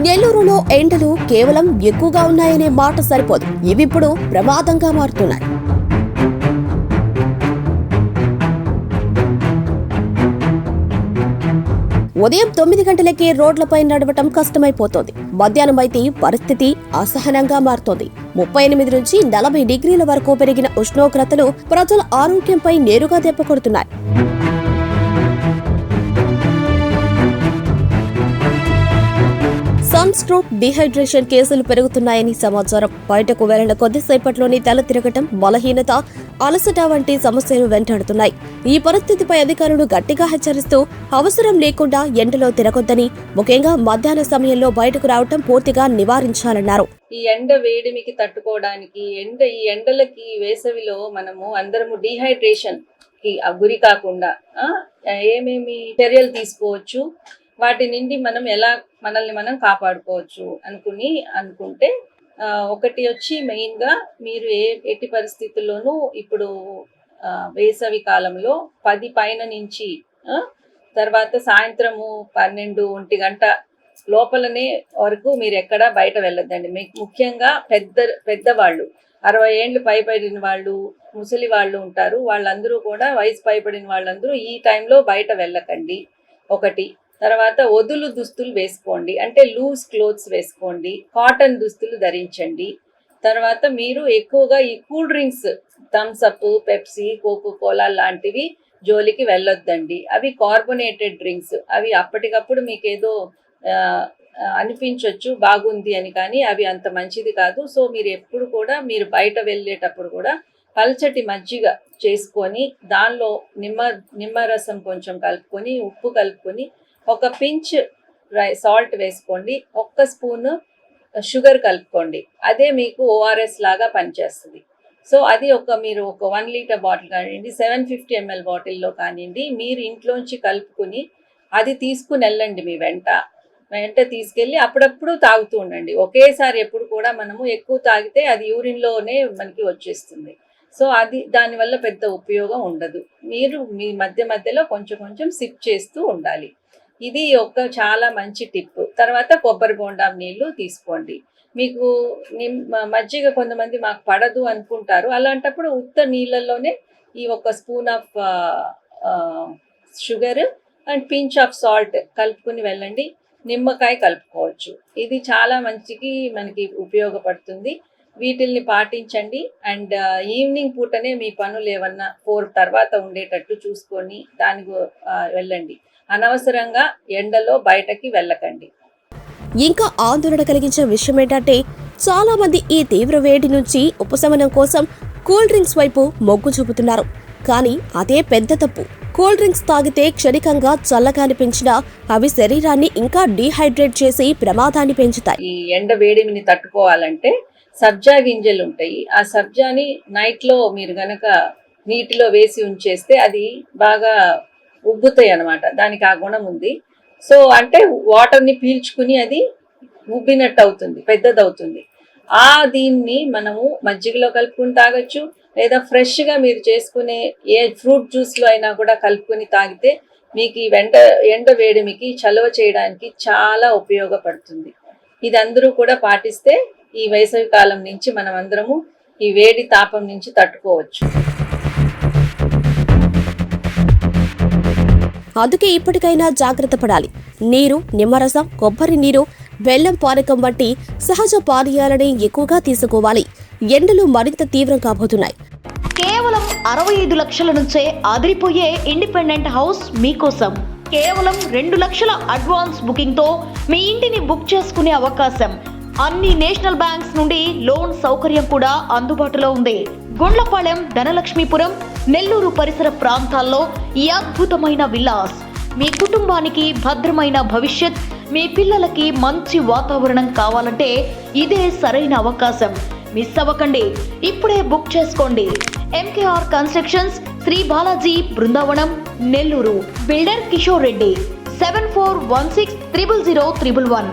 నెల్లూరులో ఎండలు కేవలం ఎక్కువగా ఉన్నాయనే మాట సరిపోదు, ఇవిప్పుడు ప్రమాదంగా మారుతున్నాయి. ఉదయం 9 గంటలకే రోడ్లపై నడవటం కష్టమైపోతోంది. మధ్యాహ్నం అయితే పరిస్థితి అసహనంగా మారుతోంది. 38 నుంచి 40 డిగ్రీల వరకు పెరిగిన ఉష్ణోగ్రతలు ప్రజల ఆరోగ్యంపై నేరుగా దెబ్బ కొడుతున్నాయి. సన్ స్ట్రోక్, డిహైడ్రేషన్ కేసులు పెరుగుతున్నాయని సమాచారం. బయటకు వెళ్లిన కొద్దిసేపట్లోనే తల తిరగటం, బలహీనత, అలసట వంటి సమస్యలు వెంటాడుతున్నాయి. ఈ పరిస్థితిపై అధికారులు గట్టిగా హెచ్చరిస్తూ అవసరం లేకుండా ఎండలో తిరగొద్దని, ముఖ్యంగా మధ్యాహ్న సమయంలో బయటకు రావటం పూర్తిగా నివారించాలన్నారు. ఈ ఎండ వేడిమికి తట్టుకోవడానికి ఈ ఎండలకి వేసవిలో మనము అందరము డిహైడ్రేషన్ కి గురి కాకుండా ఏమేమి చర్యలు తీసుకోవచ్చు, వాటి నుండి మనం ఎలా మనల్ని మనం కాపాడుకోవచ్చు అనుకుంటే ఒకటి వచ్చి మెయిన్ గా మీరు ఎట్టి పరిస్థితుల్లోనూ ఇప్పుడు వేసవి కాలంలో 10 పైన నుంచి తర్వాత సాయంత్రము 12-1 గంట లోపలనే వరకు మీరు ఎక్కడ బయట వెళ్ళొద్దండి. ముఖ్యంగా పెద్దవాళ్ళు 60 ఏళ్ళు పైబడిన వాళ్ళు, ముసలి వాళ్ళు ఉంటారు, వాళ్ళందరూ కూడా వయసు పైబడిన వాళ్ళందరూ ఈ టైంలో బయట వెళ్ళకండి. ఒకటి. తర్వాత వదులు దుస్తులు వేసుకోండి, అంటే లూజ్ క్లోత్స్ వేసుకోండి, కాటన్ దుస్తులు ధరించండి. తర్వాత మీరు ఎక్కువగా ఈ cool drinks, Thums Up, Pepsi, Coca Cola లాంటివి జోలికి వెళ్ళొద్దండి. అవి కార్బోనేటెడ్ డ్రింక్స్, అవి అప్పటికప్పుడు మీకు ఏదో అనిపించవచ్చు బాగుంది అని, కానీ అవి అంత మంచిది కాదు. సో మీరు ఎప్పుడు కూడా మీరు బయట వెళ్ళేటప్పుడు కూడా పల్చటి మజ్జిగ చేసుకొని దానిలో నిమ్మరసం కొంచెం కలుపుకొని, ఉప్పు కలుపుకొని, ఒక పించ్ సాల్ట్ వేసుకోండి, 1 స్పూన్ షుగర్ కలుపుకోండి. అదే మీకు ఓఆర్ఎస్ లాగా పనిచేస్తుంది. సో అది మీరు ఒక 1 లీటర్ బాటిల్ కానివ్వండి, 750 ml బాటిల్లో కానివ్వండి, మీరు ఇంట్లోంచి కలుపుకుని అది తీసుకుని వెళ్ళండి. మీ వెంట తీసుకెళ్ళి అప్పుడప్పుడు తాగుతూ ఉండండి. ఒకేసారి ఎప్పుడు కూడా మనము ఎక్కువ తాగితే అది యూరిన్లోనే మనకి వచ్చేస్తుంది. సో దానివల్ల పెద్ద ఉపయోగం ఉండదు. మీరు మీ మధ్యలో కొంచెం సిప్ చేస్తూ ఉండాలి. ఇది చాలా మంచి టిప్. తర్వాత కొబ్బరి బోండా నీళ్లు తీసుకోండి. మీకు మజ్జిగ కొంతమంది మాకు పడదు అనుకుంటారు, అలాంటప్పుడు ఉత్త నీళ్ళల్లోనే ఈ 1 spoon of sugar and pinch of salt కలుపుకుని వెళ్ళండి. నిమ్మకాయ కలుపుకోవచ్చు. ఇది చాలా మనకి ఉపయోగపడుతుంది. వీటిల్ని పాటించండి. అండ్ ఈవినింగ్ పూటనే మీ పనులు ఏమన్నా 4 తర్వాత ఉండేటట్టు చూసుకొని దానికి వెళ్ళండి. అనవసరంగా ఎండలో బయటకి వెళ్ళకండి. ఇంకా ఆందోళన కలిగించే విషయం ఏంటంటే, చాలా మంది ఈ తీవ్ర వేడి నుంచి ఉపశమనం కోసం కూల్ డ్రింక్స్ వైపు మొగ్గు చూపుతున్నారు. కానీ అదే పెద్ద తప్పు. కూల్ డ్రింక్స్ తాగితే క్షణికంగా చల్లగా అనిపించినా అవి శరీరాన్ని ఇంకా డీహైడ్రేట్ చేసి ప్రమాదాన్ని పెంచుతాయి. ఈ ఎండ వేడిమిని తట్టుకోవాలంటే సబ్జా గింజలు ఉంటాయి. ఆ సబ్జాని నైట్లో మీరు గనక నీటిలో వేసి ఉంచేస్తే అది బాగా ఉబ్బుతాయి అన్నమాట. దానికి ఆ గుణం ఉంది. సో అంటే వాటర్ని పీల్చుకుని అది ఉబ్బినట్టు అవుతుంది, పెద్దదవుతుంది. దీన్ని మనము మజ్జిగలో కలుపుకుని తాగొచ్చు, లేదా ఫ్రెష్గా మీరు చేసుకునే ఏ ఫ్రూట్ జ్యూస్లో అయినా కూడా కలుపుకొని తాగితే మీకు ఈ ఎండ వేడిమికి చలువ చేయడానికి చాలా ఉపయోగపడుతుంది. ఇది అందరూ కూడా పాటిస్తే ఈ వేసవి కాలం నుంచి మనం అందరము ఈ వేడి తాపం నుంచి తట్టుకోవచ్చు. అందుకే ఇప్పటికైనా జాగ్రత్త పడాలి. నీరు, నిమ్మరసం, కొబ్బరి నీరు, బెల్లం పానకం వంటి సహజ పానీయాలని ఎక్కువగా తీసుకోవాలి. ఎండలు మరింత తీవ్రం కాబోతున్నాయి. కేవలం 65 లక్షల నుంచే అదిరిపోయే ఇండిపెండెంట్ హౌస్ మీకోసం. కేవలం 2 లక్షల అడ్వాన్స్ బుకింగ్ తో మీ ఇంటిని బుక్ చేసుకునే అవకాశం. అన్ని నేషనల్ బ్యాంక్స్ నుండి లోన్ సౌకర్యం కూడా అందుబాటులో ఉంది. గుండ్లపాలెం, ధనలక్ష్మీపురం, నెల్లూరు పరిసర ప్రాంతాల్లో ఈ అద్భుతమైన విల్లాస్ మీ కుటుంబానికి భద్రమైన భవిష్యత్, మీ పిల్లలకి మంచి వాతావరణం కావాలంటే ఇదే సరైన అవకాశం. మిస్ అవ్వకండి, ఇప్పుడే బుక్ చేసుకోండి. MKR constructions, Shri Balaji, Brindavanam, Nellore. Builder Kishore Reddy. 7416000111.